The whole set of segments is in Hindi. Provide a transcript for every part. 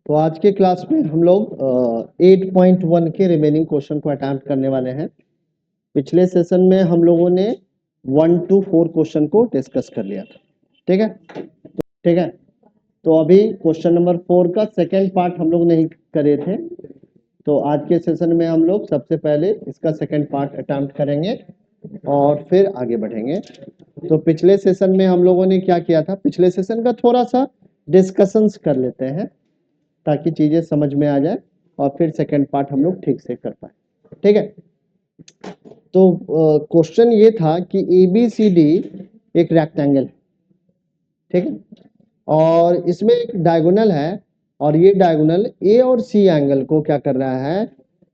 तो आज के क्लास में हम लोग 8.1 के रिमेनिंग क्वेश्चन को अटेम्प्ट करने वाले हैं। पिछले सेशन में हम लोगों ने 1 to 4 क्वेश्चन को डिस्कस कर लिया था। ठीक है, ठीक है। तो अभी क्वेश्चन नंबर 4 का सेकेंड पार्ट हम लोग नहीं करे थे, तो आज के सेशन में हम लोग सबसे पहले इसका सेकेंड पार्ट अटेम्प्ट करेंगे और फिर आगे बढ़ेंगे। तो पिछले सेशन में हम लोगों ने क्या किया था, पिछले सेशन का थोड़ा सा डिस्कशंस कर लेते हैं ताकि चीजें समझ में आ जाए और फिर सेकंड पार्ट हम लोग ठीक से कर पाए। ठीक है, तो क्वेश्चन ये था कि ABCD एक रेक्टेंगल है, ठीक है, और इसमें एक डायगोनल है और ये डायगोनल A और C एंगल को क्या कर रहा है,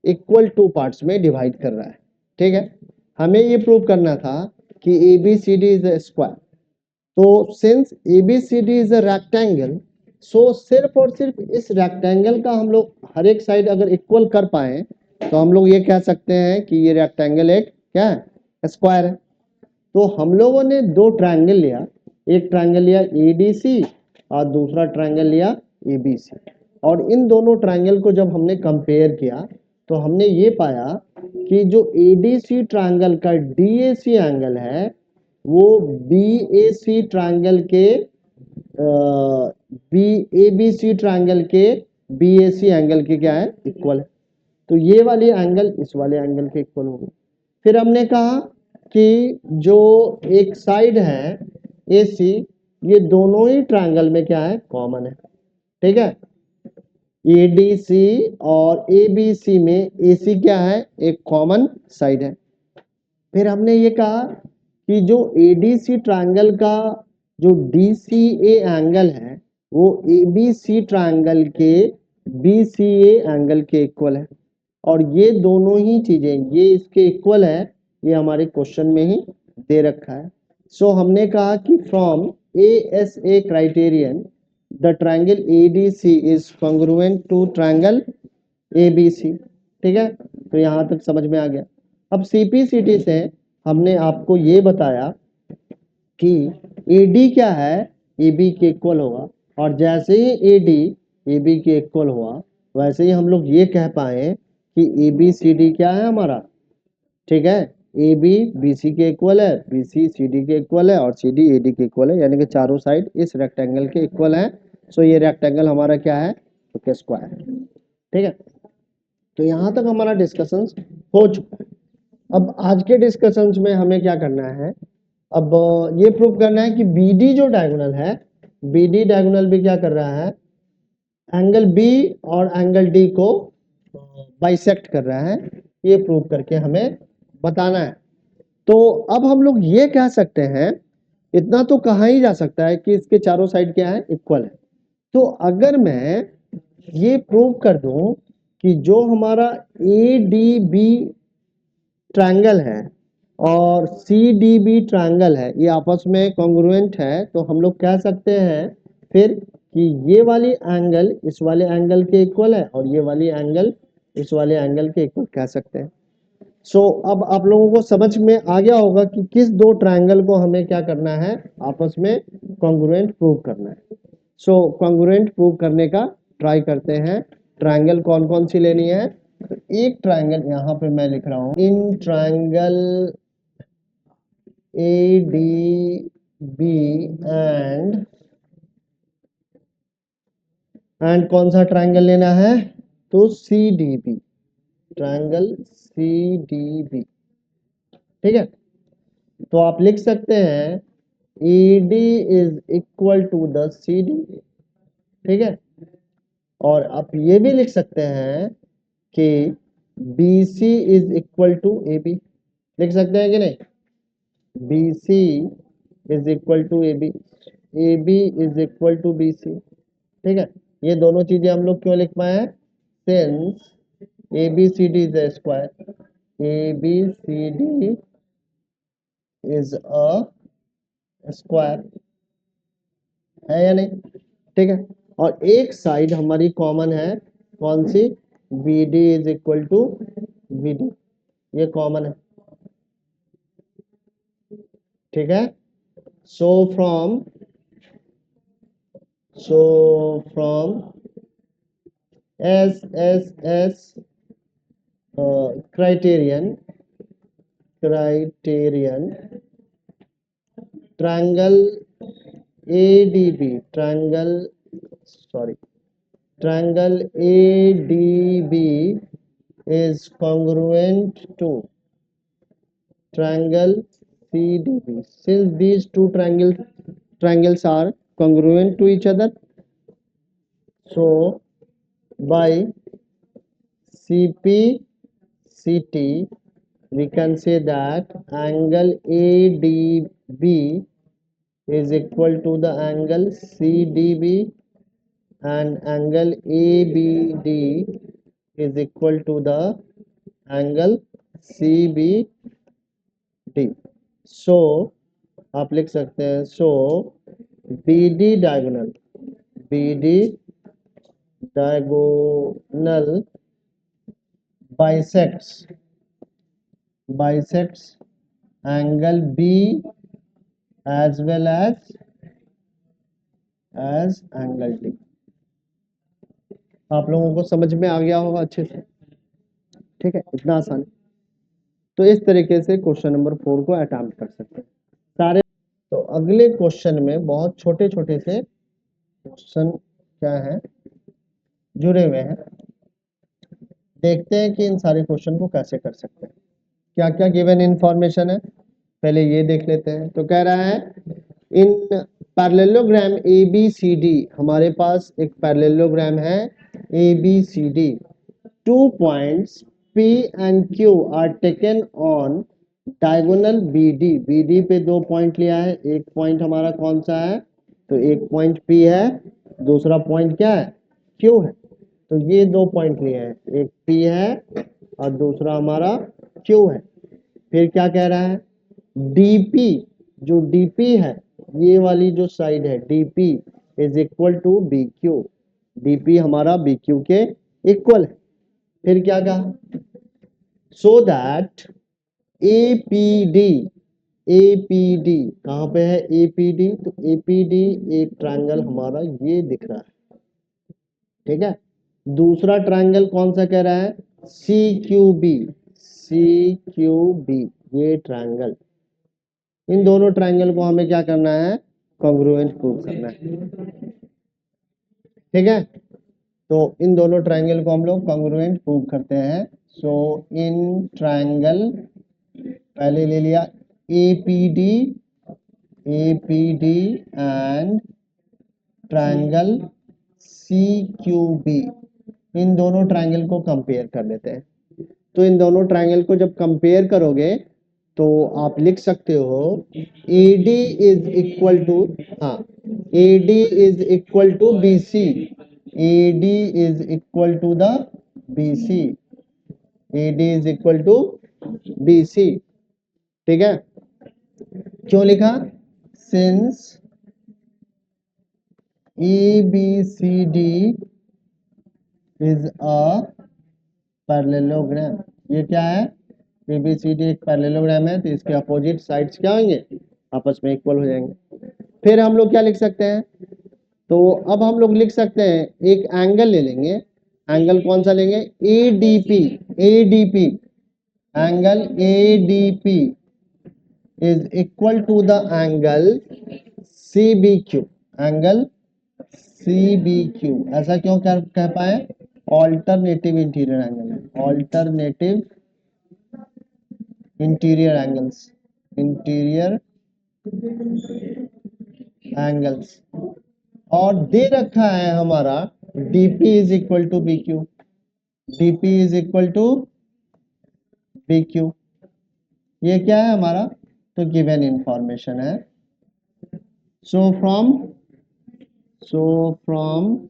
इक्वल टू पार्ट्स में डिवाइड कर रहा है। ठीक है, हमें ये प्रूव करना था कि ABCD इज अ स्क्वायर। तो since ABCD is a rectangle, so सिर्फ और सिर्फ इस रेक्टेंगल का हम लोग हर एक साइड अगर इक्वल कर पाए तो हम लोग ये कह सकते हैं कि ये रेक्टेंगल एक क्या है, स्क्वायर है। तो हम लोगों ने दो ट्रायंगल लिया, एक ट्रायंगल लिया ADC और दूसरा ट्रायंगल लिया ABC, और इन दोनों ट्रायंगल को जब हमने कंपेयर किया तो हमने ये पाया कि जो ADC ट्रायंगल का DAC एंगल है वो BAC ट्रायंगल के ABC ट्रायंगल के BAC एंगल के क्या है, इक्वल है। तो ये वाली एंगल इस वाले एंगल के इक्वल होगी। फिर हमने कहा कि जो एक साइड है AC, ये दोनों ही ट्रायंगल में क्या है, कॉमन है। ठीक है, ADC और ABC में AC क्या है, एक कॉमन साइड है। फिर हमने ये कहा कि जो ADC ट्रायंगल का जो DCA एंगल है वो ABC ट्रायंगल के BCA एंगल के इक्वल है, और ये दोनों ही चीजें ये इसके इक्वल है, ये हमारे क्वेश्चन में ही दे रखा है। सो हमने कहा कि from ASA criterion the triangle ADC is congruent to triangle ABC। ठीक है, तो यहां तक समझ में आ गया। अब CPCT से हमने आपको ये बताया कि AD क्या है, AB के इक्वल होगा, और जैसे ही AD AB के इक्वल हुआ वैसे ही हम लोग ये कह पाए कि ABCD क्या है हमारा। ठीक है, AB BC के इक्वल है, BC CD के इक्वल है और CD AD के इक्वल है, यानी कि चारों साइड इस रेक्टेंगल के इक्वल है। सो ये रेक्टेंगल हमारा क्या है, तो स्क्वायर है। ठीक है, तो यहां तक हमारा डिस्कशन हो चुका है। अब आज के डिस्कशंस में हमें क्या करना है, अब ये प्रूव करना है कि BD जो डायगोनल है, BD डायगोनल भी क्या कर रहा है, एंगल B और एंगल D को बाइसेक्ट कर रहा है। ये प्रूव करके हमें बताना है। तो अब हम लोग ये कह सकते हैं, इतना तो कहा ही जा सकता है कि इसके चारों साइड क्या है, इक्वल है। तो अगर मैं ये प्रूव कर दूं कि जो हमारा ADB ट्रायंगल है और CDB ट्रायंगल है ये आपस में कॉन्ग्रुएंट है, तो हम लोग कह सकते हैं फिर कि ये वाली एंगल इस वाले एंगल के इक्वल है और ये वाली एंगल इस वाले एंगल के इक्वल कह सकते हैं। सो अब आप लोगों को समझ में आ गया होगा कि किस दो ट्रायंगल को हमें क्या करना है, आपस में कॉन्ग्रुएंट प्रूव करना है। सो कॉन्ग्रुएंट प्रूव करने का ट्राई करते हैं। ट्रायंगल कौन कौन सी लेनी है, तो एक ट्रायंगल यहां पे मैं लिख रहा हूं, इन ट्रायंगल ADB एंड कौन सा ट्रायंगल लेना है, तो CDB, ट्रायंगल CDB। ठीक है, तो आप लिख सकते हैं AD is equal to the CD। ठीक है, और आप ये भी लिख सकते हैं कि BC is equal to AB। लिख सकते हैं कि नहीं, BC is equal to AB, AB is equal to BC। ठीक है, ये दोनों चीजें हम लोग क्यों लिख पाए हैं, since ABCD is a square, ABCD is a square, है या नहीं। ठीक है, और एक साइड हमारी कॉमन है, कौन सी, BD is equal to BD, ये कॉमन है। ठीक है, so from SSS criterion triangle ADB is congruent to triangle CDB. Since these two triangles are congruent to each other, so by CP/CT we can say that angle ADB is equal to the angle CDB and angle ABD is equal to the angle CBD. So आप लिख सकते हैं so BD diagonal bisects angle B as well as angle D. आप लोगों को समझ में आ गया होगा अच्छे से, ठीक है, इतना आसान। तो इस तरीके से क्वेश्चन नंबर 4 को अटेम्प्ट कर सकते हैं सारे। तो अगले क्वेश्चन में बहुत छोटे छोटे से क्वेश्चन क्या है जुड़े हुए हैं, देखते हैं कि इन सारे क्वेश्चन को कैसे कर सकते हैं। क्या क्या गिवन इंफॉर्मेशन है पहले ये देख लेते हैं। तो कह रहा है इन पैरेललोग्राम ABCD, हमारे पास एक पैरेललोग्राम है ABCD, 2 points P and Q are taken on diagonal BD पे 2 पॉइंट लिया है, एक पॉइंट हमारा कौन सा है, तो एक पॉइंट P है, दूसरा पॉइंट क्या है, Q है। तो ये 2 पॉइंट लिए हैं, एक P है और दूसरा हमारा Q है। फिर क्या कह रहा है, DP, जो DP है ये वाली जो साइड है DP is equal to BQ, DP हमारा BQ के इक्वल है। फिर क्या कहा, सो दैट APD कहाँ पे है APD, तो APD एक ट्रायंगल हमारा ये दिख रहा है, ठीक है। दूसरा ट्रायंगल कौन सा कह रहा है, CQB, ये ट्रायंगल, इन दोनों ट्रायंगल को हमें क्या करना है, कॉन्ग्रुएंट प्रूव करना है, ठीक है। तो इन दोनों ट्रायंगल को हम लोग कॉन्ग्रुएंट प्रूव करते हैं। सो इन ट्रायंगल पहले ले लिया APD एंड ट्रायंगल CQB, इन दोनों ट्रायंगल को कंपेयर कर लेते हैं। तो इन दोनों ट्रायंगल को जब कंपेयर करोगे तो आप लिख सकते हो AD इज इक्वल टू, हाँ, AD is equal to BC, AD is equal to the BC, AD is equal to BC, ठीक है। क्यों लिखा, since ABCD is a parallelogram, ये क्या है, ABCD एक पैरेललोग्राम है, तो इसके अपोजिट साइड्स क्या होंगे, आपस में इक्वल हो जाएंगे। फिर हम लोग क्या लिख सकते हैं, तो अब हम लोग लिख सकते हैं एक एंगल ले लेंगे, एंगल कौन सा लेंगे, ADP, angle ADP is equal to the angle CBQ, angle CBQ। ऐसा क्यों कह पाए, ऑल्टरनेटिव इंटीरियर एंगल है, ऑल्टरनेटिव इंटीरियर एंगल्स, और दे रखा है हमारा DP is equal to BQ, DP is equal to BQ, ये क्या है हमारा, तो गिवन इंफॉर्मेशन है। So from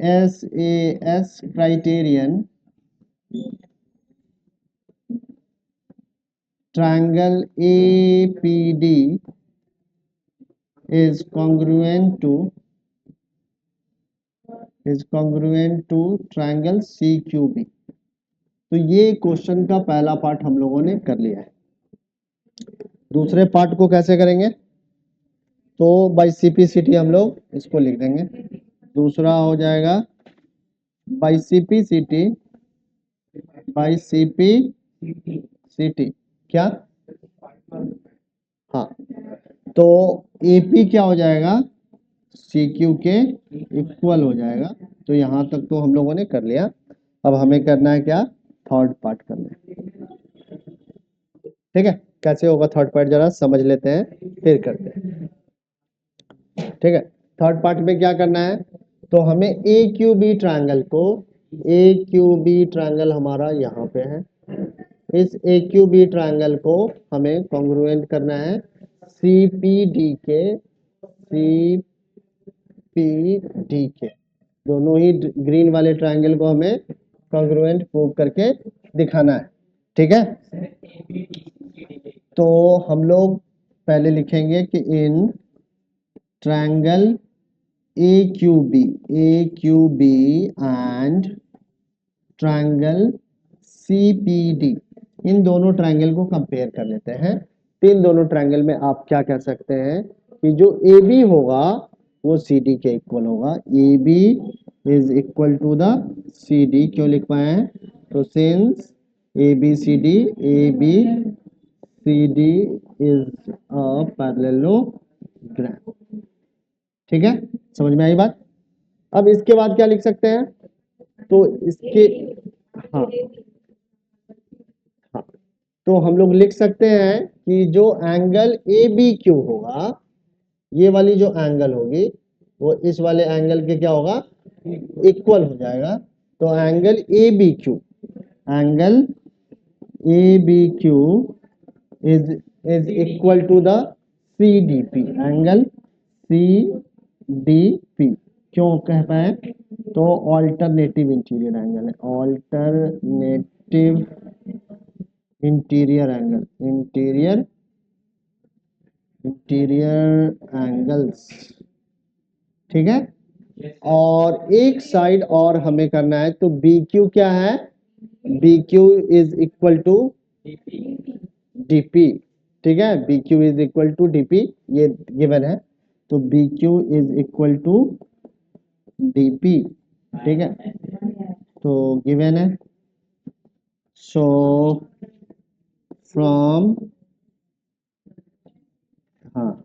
SAS criterion triangle APD is congruent to triangle CQB। तो ये क्वेश्चन का पहला पार्ट हम लोगों ने कर लिया है। दूसरे पार्ट को कैसे करेंगे, तो बाय CP/CT हम लोग इसको लिख देंगे। दूसरा हो जाएगा बाई CPCT बाई CPCT क्या, हाँ, तो AP क्या हो जाएगा, CQ के इक्वल हो जाएगा। तो यहाँ तक तो हम लोगों ने कर लिया। अब हमें करना है क्या, थर्ड पार्ट करना है। ठीक है, कैसे होगा थर्ड पार्ट जरा समझ लेते हैं फिर करते हैं। ठीक है, थर्ड पार्ट में क्या करना है, तो हमें AQB ट्रायंगल को, AQB ट्रायंगल हमारा यहाँ पे है, इस AQB ट्रायंगल को हमें कॉन्ग्रुएंट करना है CPD के, दोनों ही ग्रीन वाले ट्रायंगल को हमें कॉन्ग्रुएंट प्रूव करके दिखाना है। ठीक है, तो हम लोग पहले लिखेंगे कि in triangle AQB and triangle CPD, इन दोनों ट्रायंगल को कंपेयर कर लेते हैं। तो इन दोनों ट्रायंगल में आप क्या कह सकते हैं कि जो AB होगा वो CD के इक्वल होगा। AB is equal to the CD, क्यों लिख पाए हैं, तो since ABCD is a parallelogram. ठीक है, समझ में आई बात। अब इसके बाद क्या लिख सकते हैं, तो इसके, हाँ हाँ, तो हम लोग लिख सकते हैं कि जो एंगल ABQ होगा, ये वाली जो एंगल होगी वो इस वाले एंगल के क्या होगा, इक्वल हो जाएगा। तो angle ABQ is equal to the CDP, angle CDP, क्यों कह पाए, तो ऑल्टरनेटिव इंटीरियर एंगल है, alternative interior angle, interior angles. ठीक है, और एक साइड और हमें करना है, तो BQ क्या है, BQ is equal to DP। ठीक है, BQ is equal to DP, ये गिवन है, तो BQ is equal to DP। ठीक है, तो गिवन है, सो फ्रॉम, हाँ,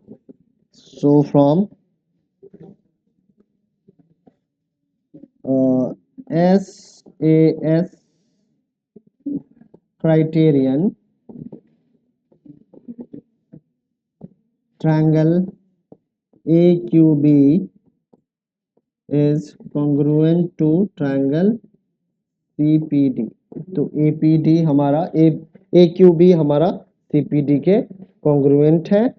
so from SAS criterion, triangle AQB is congruent to triangle CPD। तो APD हमारा AQB हमारा CPD के कॉन्ग्रुएंट है,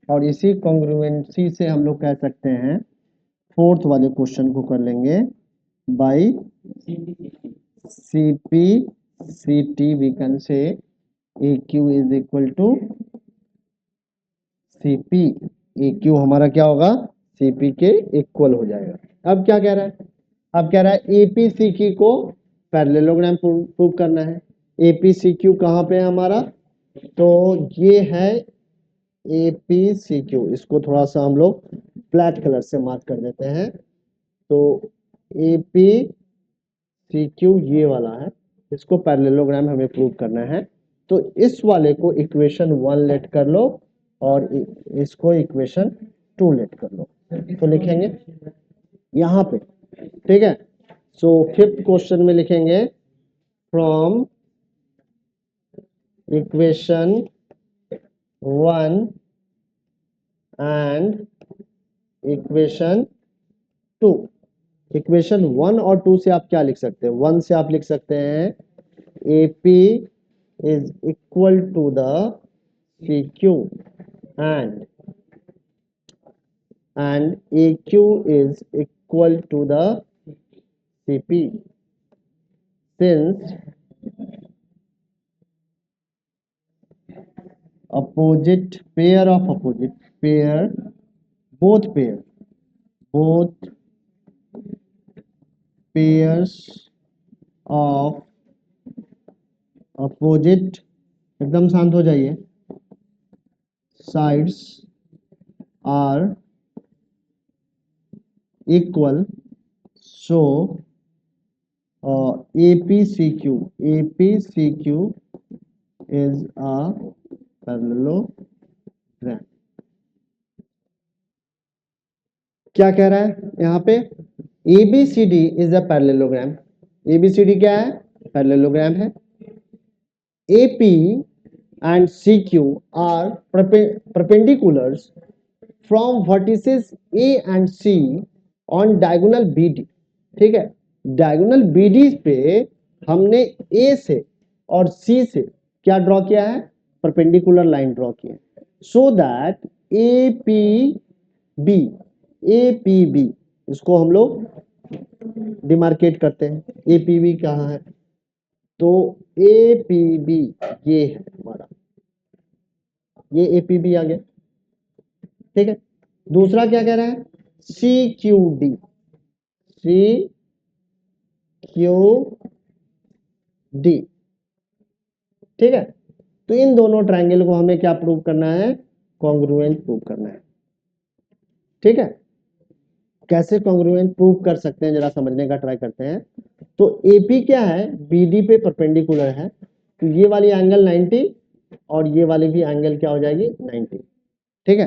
और इसी कॉन्ग्रुएंसी से हम लोग कह सकते हैं, फोर्थ वाले क्वेश्चन को कर लेंगे, by CPCT we can say AQ is equal to CP, AQ हमारा क्या होगा, CP के इक्वल हो जाएगा। अब क्या कह रहा है, अब कह रहा है APCQ को पैरेललोग्राम प्रूव करना है। APCQ कहाँ पे है हमारा, तो ये है APCQ, इसको थोड़ा सा हम लोग ब्लैक कलर से मार्क कर देते हैं। तो APCQ ये वाला है, इसको पैरेललोग्राम हमें प्रूव करना है। तो इस वाले को इक्वेशन 1 लेट कर लो और इसको इक्वेशन 2 लेट कर लो, तो लिखेंगे यहाँ पे। ठीक है, सो फिफ्थ क्वेश्चन में लिखेंगे from equation 1 and equation 2। Equation 1 और 2 से आप क्या लिख सकते हैं, 1 से आप लिख सकते हैं AP is equal to the CQ and AQ is equal to the CP, since opposite pair of opposite pair, both pairs of opposite, एकदम शांत हो जाइए, sides are equal, so APCQ is a parallelogram। क्या कह रहा है यहाँ पे? ABCD is a parallelogram. ABCD क्या है? पैरेललोग्राम है। AP and CQ are perpendiculars from vertices A and C on diagonal BD। ठीक है, डायगोनल BD पे हमने A से और C से क्या ड्रॉ किया है? परपेंडिकुलर लाइन ड्रॉ किया है, सो दैट APB इसको हम लोग डिमार्केट करते हैं। APB कहाँ है? तो APB ये है हमारा, ये APB आ गया। ठीक है, दूसरा क्या कह रहा है? CQD ठीक है, तो इन दोनों ट्रायंगल को हमें क्या प्रूव करना है? कॉन्ग्रुएंट प्रूव करना है। ठीक है, कैसे कॉन्ग्रुएंट प्रूव कर सकते हैं जरा समझने का ट्राई करते हैं। तो AP क्या है? BD पे परपेंडिकुलर है, तो ये वाली एंगल 90 और ये वाली भी एंगल क्या हो जाएगी? 90। ठीक है,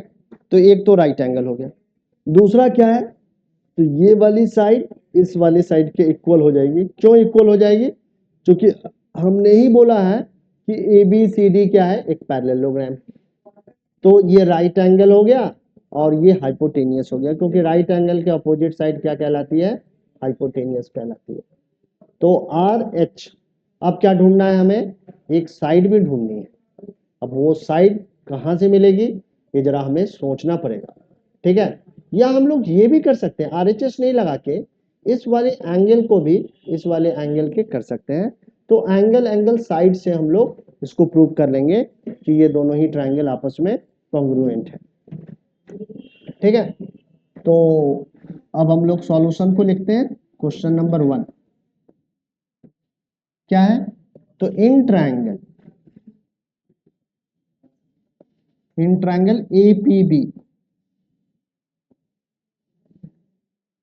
तो एक तो राइट एंगल हो गया। दूसरा क्या है? तो ये वाली साइड इस वाली साइड के इक्वल हो जाएगी। क्यों इक्वल हो जाएगी? क्योंकि हमने ही बोला है कि ABCD क्या है? एक पैरेललोग्राम। तो ये राइट एंगल हो गया और ये हाइपोटेनियस हो गया, क्योंकि राइट एंगल के अपोजिट साइड क्या कहलाती है? हाइपोटेनियस कहलाती है। तो RH अब क्या ढूंढना है हमें? एक साइड भी ढूंढनी है। अब वो साइड कहां से मिलेगी ये जरा हमें सोचना पड़ेगा। ठीक है, या हम लोग ये भी कर सकते हैं, RHS नहीं लगा के इस वाले एंगल को भी इस वाले एंगल के कर सकते हैं। तो एंगल साइड से हम लोग इसको प्रूव कर लेंगे कि ये दोनों ही ट्रायंगल आपस में कॉन्ग्रुएंट है। ठीक है, तो अब हम लोग सॉल्यूशन को लिखते हैं। क्वेश्चन नंबर 1 क्या है? तो in triangle APB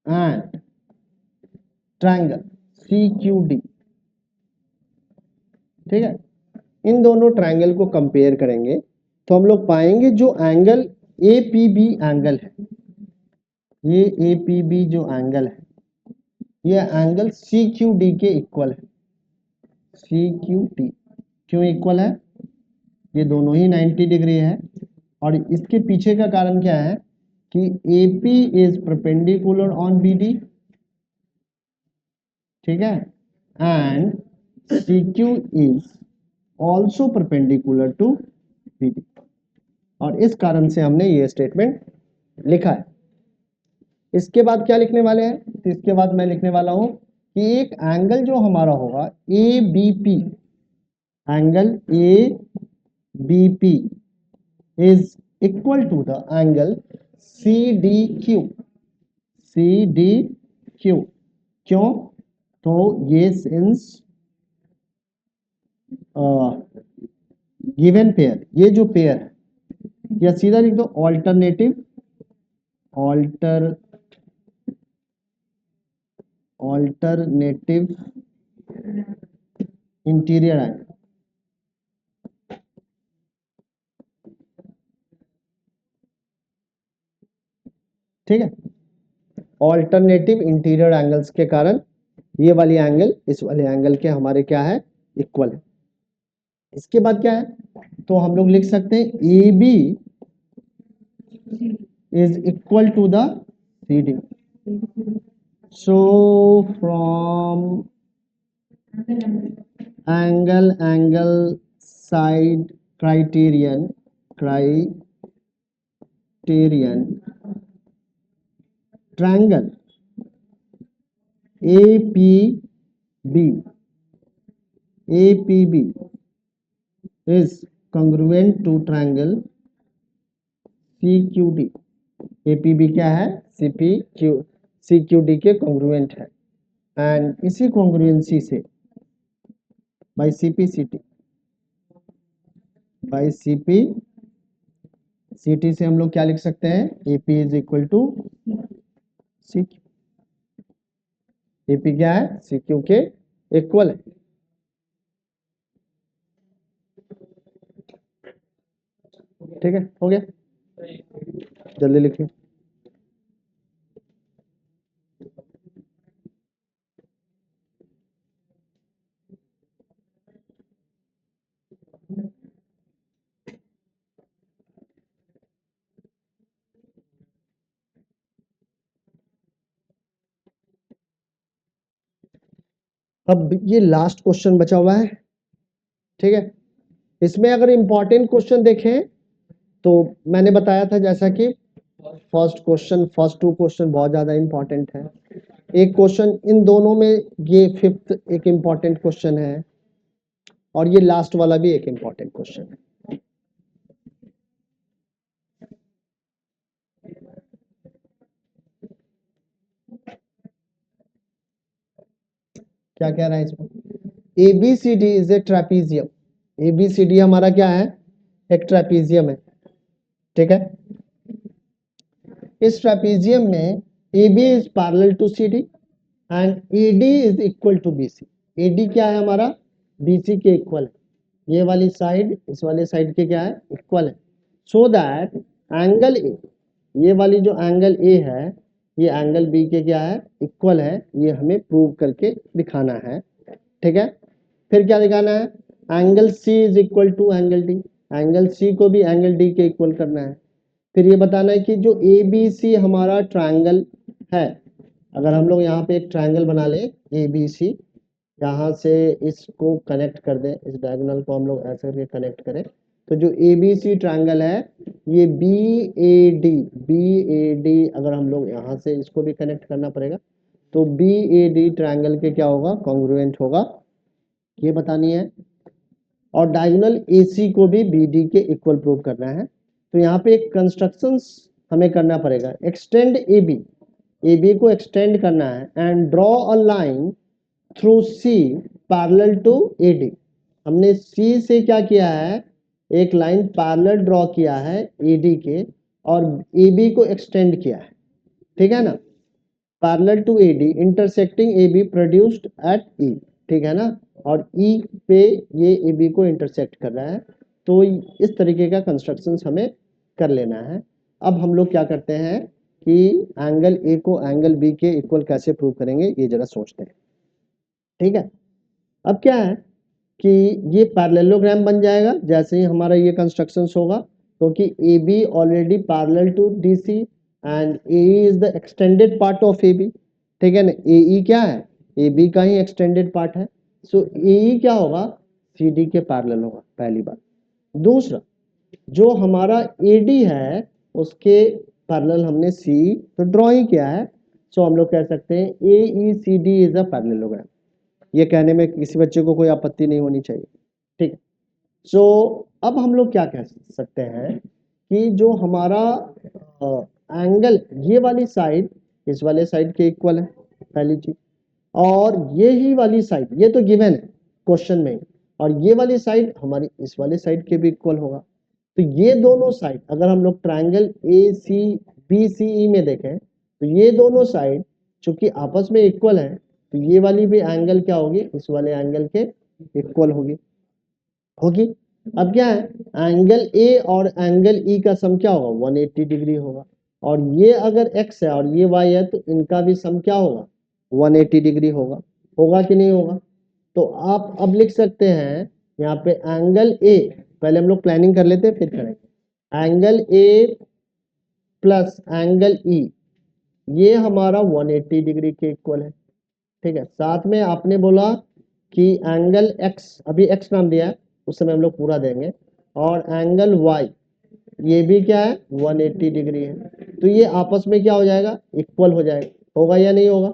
and triangle CQD, ठीक है, इन दोनों ट्रायंगल को कंपेयर करेंगे तो हम लोग पाएंगे जो एंगल APB एंगल है, ये APB जो एंगल है ये एंगल CQD के इक्वल है। CQD क्यों इक्वल है? ये दोनों ही 90 डिग्री है, और इसके पीछे का कारण क्या है कि AP is perpendicular on BD, ठीक है, and CQ is also perpendicular to BD, और इस कारण से हमने ये स्टेटमेंट लिखा है। इसके बाद क्या लिखने वाले हैं? तो इसके बाद मैं लिखने वाला हूं कि एक एंगल जो हमारा होगा ABP, angle ABP is equal to the angle CDQ। क्यों? तो ये सिंस गिवन पेयर, ये जो पेयर है, या सीधा लिख दो ऑल्टरनेटिव इंटीरियर एंगल। ठीक है, ऑल्टरनेटिव इंटीरियर एंगल्स के कारण ये वाली एंगल इस वाले एंगल के हमारे क्या है? इक्वल है। इसके बाद क्या है? तो हम लोग लिख सकते हैं AB is equal to the CD। So from angle side criterion triangle APB is congruent to triangle CQD। APB क्या है? CQD के congruent है, एंड इसी congruency से by CP से हम लोग क्या लिख सकते हैं? AP is equal to CQ। AP क्या है? CQ के इक्वल है। ठीक है, हो गया, जल्दी लिखिए। अब ये लास्ट क्वेश्चन बचा हुआ है। ठीक है, इसमें अगर इंपॉर्टेंट क्वेश्चन देखें तो मैंने बताया था जैसा कि first question, first two question बहुत ज्यादा इंपॉर्टेंट है। एक क्वेश्चन इन दोनों में, ये फिफ्थ एक इंपॉर्टेंट क्वेश्चन है और ये लास्ट वाला भी एक इंपॉर्टेंट क्वेश्चन है। क्या कह रहा है इसमें? ABCD is a trapezium. ABCD हमारा क्या है? एक ट्रेपीजियम है। ठीक है, इस ट्रेपीजियम में AB is parallel to CD and AD is equal to BC। AD क्या है हमारा? BC के इक्वल है। ये वाली साइड इस वाले साइड के क्या है? इक्वल है। सो दैट एंगल A, ये वाली जो एंगल A है ये एंगल B के क्या है? इक्वल है। ये हमें प्रूव करके दिखाना है। ठीक है, फिर क्या दिखाना है? Angle C is equal to angle D, angle C को भी एंगल D के इक्वल करना है। फिर ये बताना है कि जो ABC हमारा ट्रायंगल है, अगर हम लोग यहाँ पे एक ट्रायंगल बना ले ABC, यहाँ से इसको कनेक्ट कर दें, इस डायगोनल को हम लोग ऐसे करके कनेक्ट करें, तो जो ABC ट्रायंगल है ये BAD अगर हम लोग यहाँ से इसको भी कनेक्ट करना पड़ेगा, तो BAD ट्रायंगल के क्या होगा? कॉन्ग्रुएंट होगा, ये बतानी है। और डायगोनल AC को भी BD के इक्वल प्रूव करना है। तो यहाँ पे एक कंस्ट्रक्शंस हमें करना पड़ेगा। एक्सटेंड AB को एक्सटेंड करना है and draw a line through C parallel to AD। हमने C से क्या किया है? एक लाइन पैरेलल ड्रॉ किया है AD के और AB को एक्सटेंड किया है। ठीक है ना, parallel to AD intersecting AB produced at E। ठीक है ना, और E पे ये AB को इंटरसेक्ट कर रहा है। तो इस तरीके का कंस्ट्रक्शंस हमें कर लेना है। अब हम लोग क्या करते हैं कि एंगल A को एंगल B के इक्वल कैसे प्रूव करेंगे, ये जरा सोचते हैं। ठीक है, अब क्या है कि ये पैरेललोग्राम बन जाएगा जैसे ही हमारा ये कंस्ट्रक्शंस होगा, क्योंकि AB already parallel to DC and AE is the extended part of AB। ठीक है ना, AE क्या है? AB का ही एक्सटेंडेड पार्ट है। सो AE क्या होगा? CD के पैरेलल होगा, पहली बात। दूसरा, जो हमारा AD है उसके पैरेलल हमने C तो ड्रॉ ही किया है, सो हम लोग कह सकते हैं AECD इज अ पैरेललोग्राम। ये कहने में किसी बच्चे को कोई आपत्ति नहीं होनी चाहिए। ठीक है, सो अब हम लोग क्या कह सकते हैं कि जो हमारा एंगल ये वाली साइड इस वाले साइड के इक्वल है, पहली चीज। और ये ही वाली साइड, ये तो गिवन है क्वेश्चन में, और ये वाली साइड हमारी इस वाले साइड के भी इक्वल होगा। तो ये दोनों साइड अगर हम लोग ट्रायंगल ACBCE में देखें तो ये दोनों साइड चूंकि आपस में इक्वल है, तो ये वाली भी एंगल क्या होगी? इस वाले एंगल के इक्वल होगी। अब क्या है? एंगल A और एंगल E का सम क्या होगा? 180 डिग्री होगा। और ये अगर x है और ये y है तो इनका भी सम क्या होगा? 180 डिग्री होगा। होगा कि नहीं होगा? तो आप अब लिख सकते हैं यहाँ पे एंगल A, पहले हम लोग प्लानिंग कर लेते हैं फिर करेंगे। Angle A plus angle E ये हमारा 180 डिग्री के इक्वल है। ठीक है, साथ में आपने बोला कि एंगल x, अभी x नाम दिया है, उस समय हम लोग पूरा देंगे, और एंगल y ये भी क्या है? 180 डिग्री है। तो ये आपस में क्या हो जाएगा? इक्वल हो जाएगा। होगा या नहीं होगा?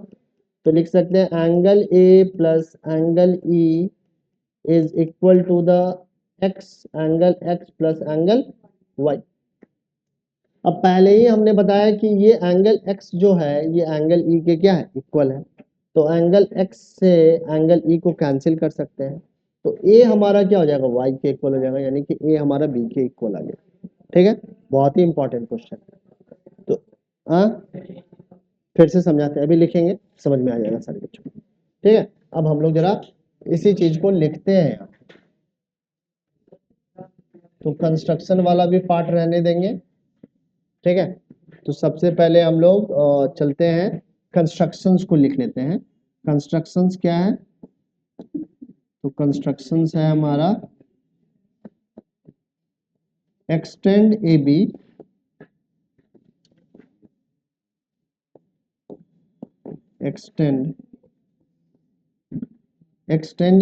तो लिख सकते हैं angle A plus angle E is equal to the angle x plus angle y। अब पहले ही हमने बताया कि ये एंगल x जो है ये एंगल E के क्या है? इक्वल है। तो एंगल x से एंगल E को कैंसिल कर सकते हैं, तो A हमारा क्या हो जाएगा? y के इक्वल हो जाएगा, यानी कि A हमारा B के इक्वल आ गया। ठीक है, बहुत ही इंपॉर्टेंट क्वेश्चन। तो हाँ, फिर से समझाते हैं, अभी लिखेंगे समझ में आ जाएगा सारे बच्चों को। ठीक है, अब हम लोग जरा इसी चीज को लिखते हैं यहाँ। तो कंस्ट्रक्शन वाला भी पार्ट रहने देंगे, ठीक है। तो सबसे पहले हम लोग चलते हैं कंस्ट्रक्शंस को लिख लेते हैं। कंस्ट्रक्शंस क्या है? तो कंस्ट्रक्शंस है हमारा extend A B, extend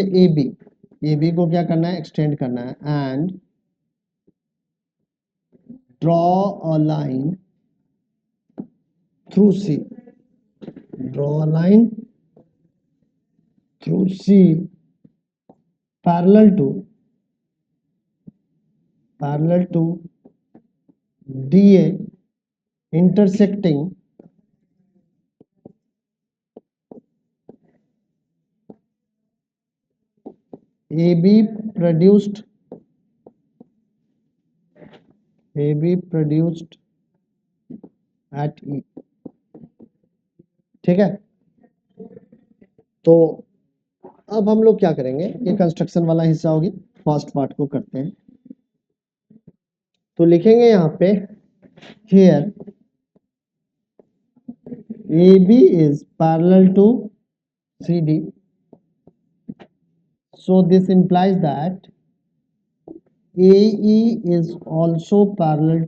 A B, A B को क्या करना है? एक्सटेंड करना है। And draw a line through C, draw a line through C parallel to DA intersecting AB produced at E, ठीक है। तो अब हम लोग क्या करेंगे, ये कंस्ट्रक्शन वाला हिस्सा होगी, फर्स्ट पार्ट को करते हैं। तो लिखेंगे यहाँ पे here AB is parallel to CD, so this implies that AE is also parallel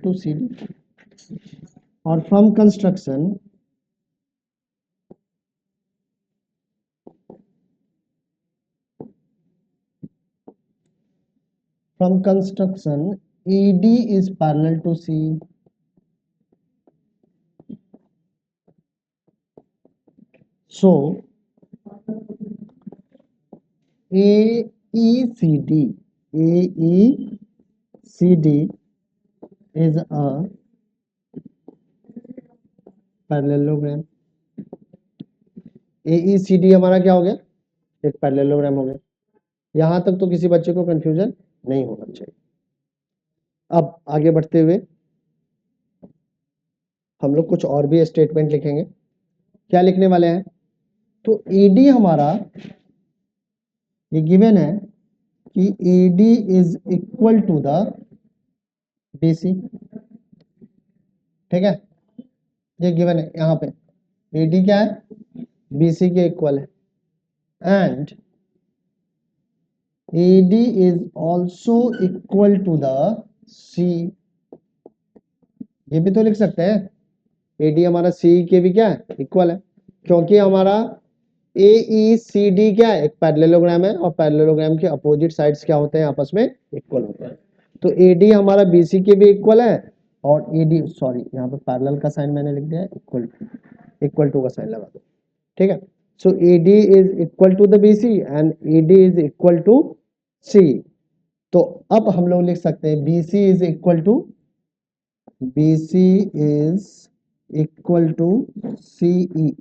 to CD, or from construction ED is parallel to C. So AECD is a parallelogram. AECD हमारा क्या हो गया? एक पैरेललोग्राम हो गया। यहां तक तो किसी बच्चे को कंफ्यूजन नहीं होना चाहिए। अब आगे बढ़ते हुए हम लोग कुछ और भी स्टेटमेंट लिखेंगे। क्या लिखने वाले हैं? तो AD हमारा ये गिवन है कि AD is equal to the BC, ठीक है। ये गिवन है यहाँ पे, AD क्या है? BC के इक्वल है। And AD is also equal to the C, ये भी तो लिख सकते हैं। AD हमारा C के भी क्या है? इक्वल है, क्योंकि हमारा AECD क्या है? एक पैरेललोग्राम है, और पैरेललोग्राम के अपोजिट साइड्स क्या होते हैं? आपस में इक्वल होते हैं। तो AD हमारा BC के भी इक्वल है, और AD सॉरी यहाँ पे पैरेलल का साइन मैंने लिख दिया है, इक्वल टू का साइन लगा दो, ठीक है। So AD is equal to the BC and AD is equal to C। तो अब हम लोग लिख सकते हैं BC is equal to CE।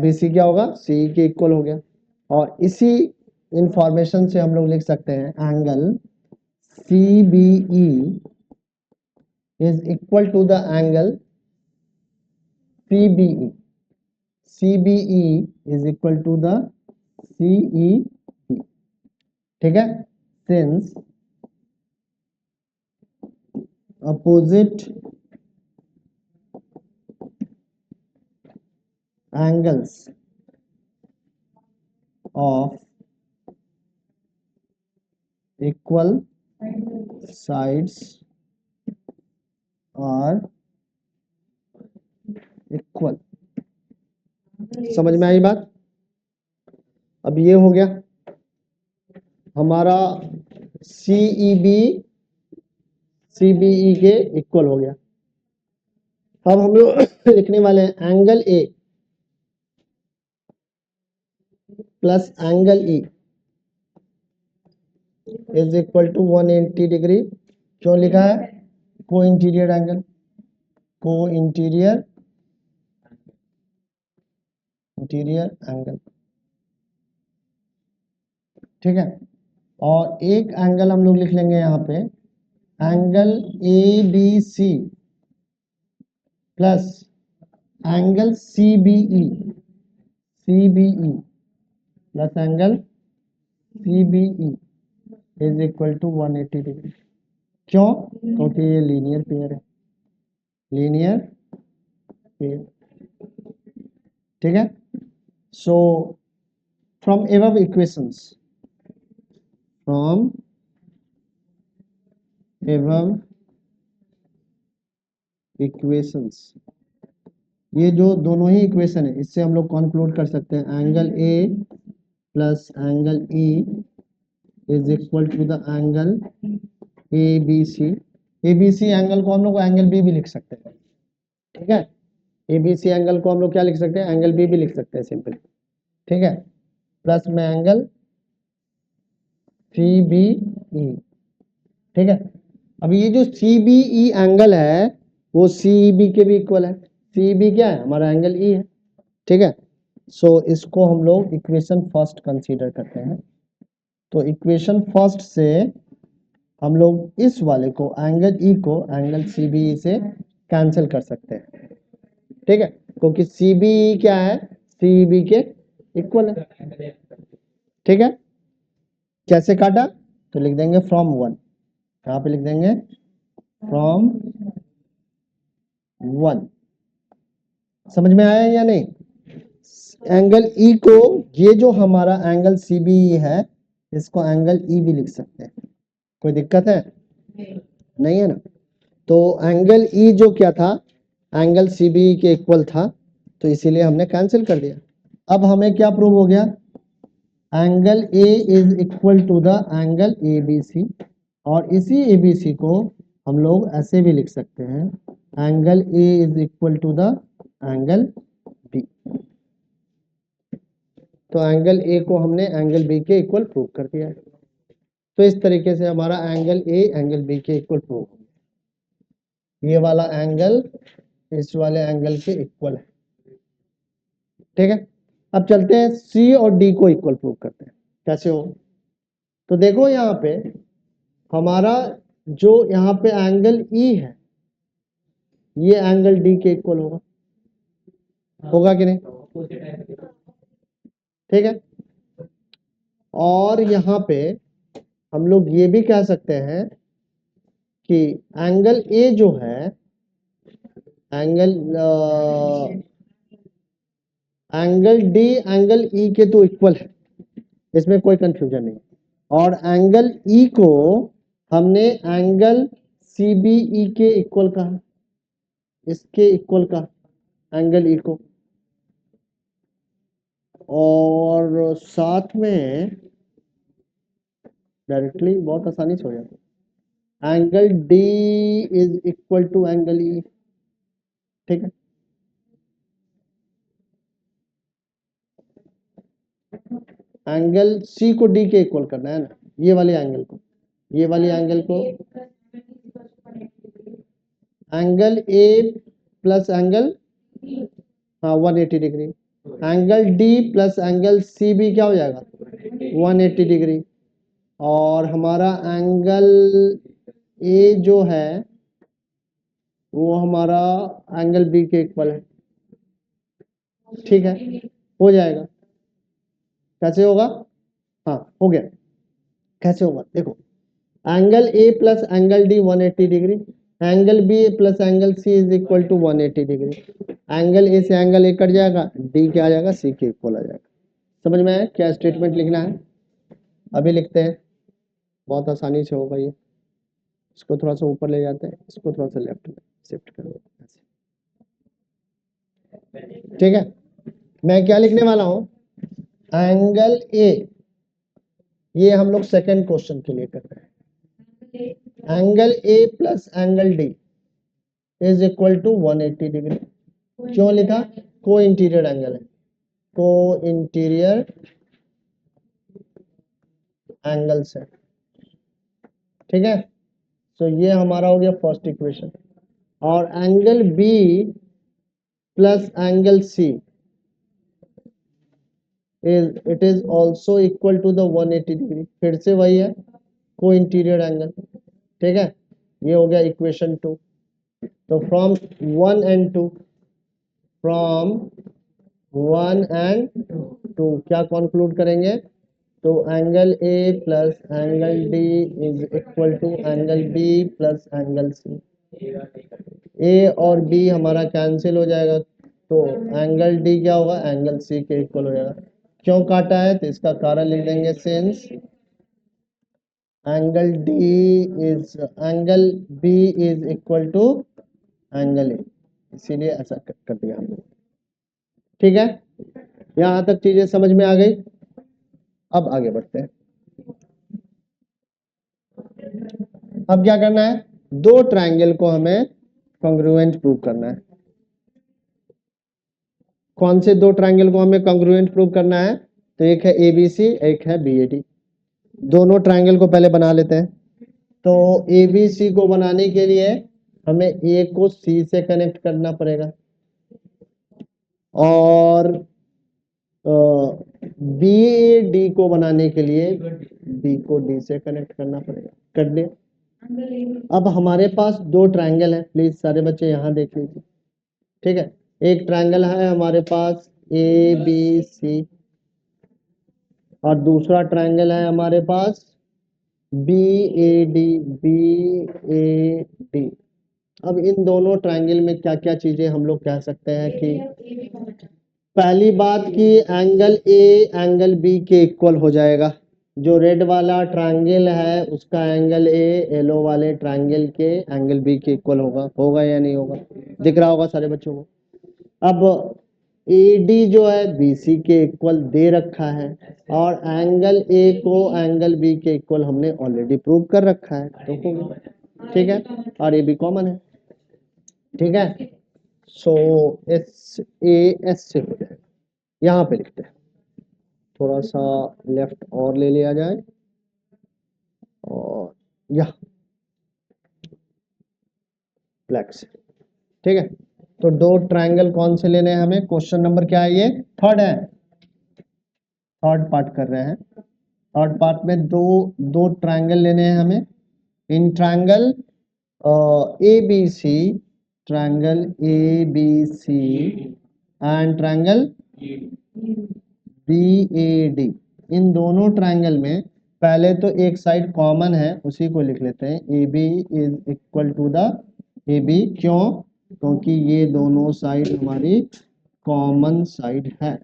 BC क्या होगा? CE के इक्वल हो गया। और इसी इंफॉर्मेशन से हम लोग लिख सकते हैं angle CBE is equal to the angle CBE। CBE is equal to the CEB, ठीक है। Since opposite angles of equal sides are equal। समझ में आई बात? अब ये हो गया हमारा CEB CBE के इक्वल हो गया। अब हम लोग लिखने वाले हैं angle A plus angle E is equal to 180 degree. क्यों लिखा है? को इंटीरियर एंगल, एंगल, ठीक है। और एक एंगल हम लोग लिख लेंगे यहाँ पे, angle ABC plus angle CBE plus angle CBE is equal to 180 degree. क्यों? क्योंकि ये लीनियर पेयर है, लीनियर पेयर। ठीक है। So from above equations, from above equations, ये जो दोनों ही इक्वेशन है इससे हम लोग कंक्लूड कर सकते हैं angle A plus angle E is equal to the angle ABC। ABC angle को हम लोग एंगल B भी लिख सकते हैं। ठीक है, ABC एंगल को हम लोग क्या लिख सकते हैं? एंगल B भी लिख सकते हैं सिंपल। ठीक है, प्लस में एंगल CBE। ठीक है, अब ये जो CBE एंगल है वो CEB के भी इक्वल है। CEB क्या है? हमारा एंगल E है। ठीक है, सो इसको हम लोग इक्वेशन फर्स्ट कंसीडर करते हैं। तो इक्वेशन फर्स्ट से हम लोग इस वाले को एंगल E को एंगल CBE से कैंसिल कर सकते हैं। ठीक है, क्योंकि CBE क्या है? CEB के इक्वल है। ठीक है, कैसे काटा? तो लिख देंगे फ्रॉम 1, यहाँ पे लिख देंगे फ्रॉम 1। समझ में आया या नहीं? एंगल E को, ये जो हमारा एंगल CBE है इसको एंगल E भी लिख सकते हैं। कोई दिक्कत है? नहीं है ना। तो एंगल E जो क्या था? एंगल CBE के इक्वल था, तो इसीलिए हमने कैंसिल कर दिया। अब हमें क्या प्रूव हो गया? Angle A is equal to the angle ABC, और इसी ABC को हम लोग ऐसे भी लिख सकते हैं angle A is equal to the angle B। तो एंगल A को हमने एंगल B के इक्वल प्रूव कर दिया है। तो इस तरीके से हमारा एंगल A एंगल B के इक्वल प्रूव हो गया। ये वाला एंगल इस वाले एंगल के इक्वल है। ठीक है, अब चलते हैं C और D को इक्वल प्रूव करते हैं। कैसे हो? तो देखो यहाँ पे हमारा जो यहाँ पे एंगल E है ये एंगल D के इक्वल होगा, होगा कि नहीं? ठीक है, और यहाँ पे हम लोग ये भी कह सकते हैं कि एंगल A जो है एंगल D एंगल E के तो इक्वल है, इसमें कोई कंफ्यूजन नहीं। और एंगल E को हमने एंगल CBE के इक्वल कहा, इसके इक्वल का एंगल E को, और साथ में डायरेक्टली बहुत आसानी से हो जाता है angle D is equal to angle E। ठीक है, एंगल C को D के इक्वल करना है ना, ये वाले एंगल को, ये वाली एंगल को एंगल A प्लस एंगल, हाँ 180 degree, angle D plus angle CB क्या हो जाएगा? 180 डिग्री। और हमारा एंगल A जो है वो हमारा एंगल B के इक्वल है। ठीक है, हो जाएगा। कैसे होगा? हाँ हो गया। कैसे होगा देखो, angle A plus angle D 180 degree, angle B plus angle C is equal to 180 degree. Angle A से एंगल A कट जाएगा, D क्या आ जाएगा? C के इक्वल आ जाएगा। समझ में आया क्या स्टेटमेंट लिखना है? अभी लिखते हैं, बहुत आसानी से होगा ये। इसको थोड़ा सा ऊपर ले जाते हैं, इसको थोड़ा सा लेफ्ट में शिफ्ट करो। ठीक है, मैं क्या लिखने वाला हूं? एंगल A, ये हम लोग सेकंड क्वेश्चन के लिए कर रहे हैं। Angle A plus angle D is equal to 180 degree. क्यों लिखा? को इंटीरियर एंगल है, को इंटीरियर एंगल से। ठीक है, तो ये हमारा हो गया फर्स्ट इक्वेशन। और angle B plus angle C it is also equal to the 180 degree. फिर से वही है, को इंटीरियर एंगल। ठीक है, ये हो गया इक्वेशन 2। तो फ्रॉम 1 and 2 फ्रॉम 1 एंड 2 क्या कंक्लूड करेंगे? तो angle A plus angle D is equal to angle B plus angle C. A और बी हमारा कैंसिल हो जाएगा, तो एंगल डी क्या होगा? एंगल सी के इक्वल हो जाएगा। क्यों काटा है? तो इसका कारण लिख देंगे, since angle D is angle B is equal to angle A, इसीलिए ऐसा कर दिया हमने। ठीक है, यहां तक चीजें समझ में आ गई। अब आगे बढ़ते हैं। अब क्या करना है? दो ट्रायंगल को हमें कॉन्ग्रुएंट प्रूव करना है। कौन से दो ट्रायंगल को हमें कॉन्ग्रुएंट प्रूव करना है? तो एक है एबीसी, एक है बीएडी। दोनों ट्रायंगल को पहले बना लेते हैं। तो एबीसी को बनाने के लिए हमें ए को सी से कनेक्ट करना पड़ेगा और बी डी को बनाने के लिए बी को डी से कनेक्ट करना पड़ेगा। कर ले। अब हमारे पास दो ट्रायंगल है, प्लीज सारे बच्चे यहां देख लीजिए। ठीक है, एक ट्रायंगल है हमारे पास ए बी सी और दूसरा ट्रायंगल है हमारे पास बी ए डी। अब इन दोनों ट्रायंगल में क्या क्या चीजें हम लोग कह सकते हैं कि पहली बात कि एंगल ए एंगल बी के इक्वल हो जाएगा। जो रेड वाला ट्रायंगल है उसका एंगल ए येलो वाले ट्रायंगल के एंगल बी के इक्वल होगा या नहीं होगा? दिख रहा होगा सारे बच्चों को। अब AD जो है BC के इक्वल दे रखा है और एंगल A को एंगल B के इक्वल हमने ऑलरेडी प्रूव कर रखा है, तो होगा। ठीक है, और AB कॉमन है। ठीक है, सो SAS से हो जाएगा। यहाँ पे लिखते हैं, थोड़ा सा लेफ्ट और ले लिया जाए और यह ब्लैक से। ठीक है, तो दो ट्रायंगल कौन से लेने हैं हमें? क्वेश्चन नंबर क्या है? ये थर्ड है, थर्ड पार्ट कर रहे हैं। थर्ड पार्ट में दो ट्रायंगल लेने हैं हमें। In triangle ABC, triangle ABC and triangle BAD। इन दोनों ट्रायंगल में पहले तो एक साइड कॉमन है, उसी को लिख लेते हैं, AB is equal to the AB। क्यों? क्योंकि ये दोनों साइड हमारी कॉमन साइड है।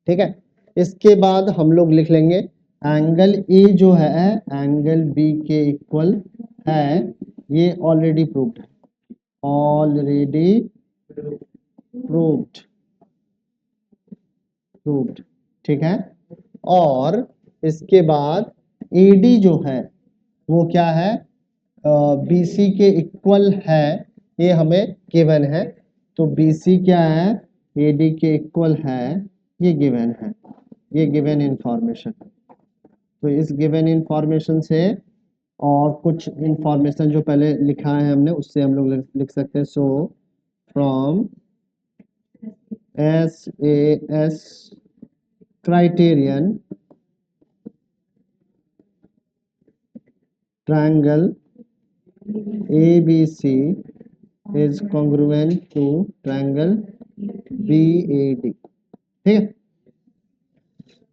ठीक है, इसके बाद हम लोग लिख लेंगे एंगल ए जो है एंगल बी के इक्वल है। ये ऑलरेडी प्रूव्ड है, ऑलरेडी प्रूव्ड। ठीक है, और इसके बाद AD जो है वो क्या है? BC के इक्वल है, ये हमें गिवन है। तो BC क्या है? AD के इक्वल है, ये गिवन है, ये गिवन इंफॉर्मेशन है। तो इस गिवन इंफॉर्मेशन से और कुछ इंफॉर्मेशन जो पहले लिखा है हमने उससे हम लोग लिख सकते हैं। सो from SAS criterion triangle ABC is congruent to triangle BAD। ठीक है,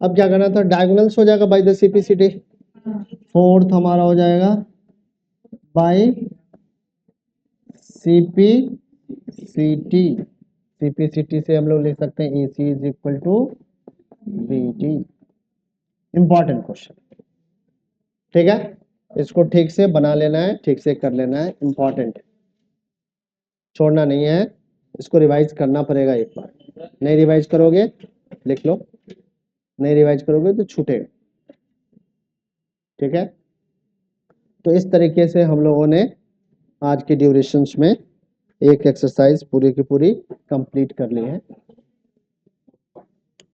अब क्या करना था? डायगोनल्स हो जाएगा बाय द CPCT। फोर्थ हमारा हो जाएगा बाय CPCT से हम लोग लिख सकते हैं AC is equal to BD। Important question. ठीक है, इसको ठीक से बना लेना है, ठीक से कर लेना है, इंपॉर्टेंट है, छोड़ना नहीं है। इसको रिवाइज करना पड़ेगा एक बार। नहीं रिवाइज करोगे, लिख लो, नहीं रिवाइज करोगे तो छूटेगा। ठीक है, तो इस तरीके से हम लोगों ने आज के ड्यूरेशंस में एक एक्सरसाइज पूरी की पूरी कंप्लीट कर ली है।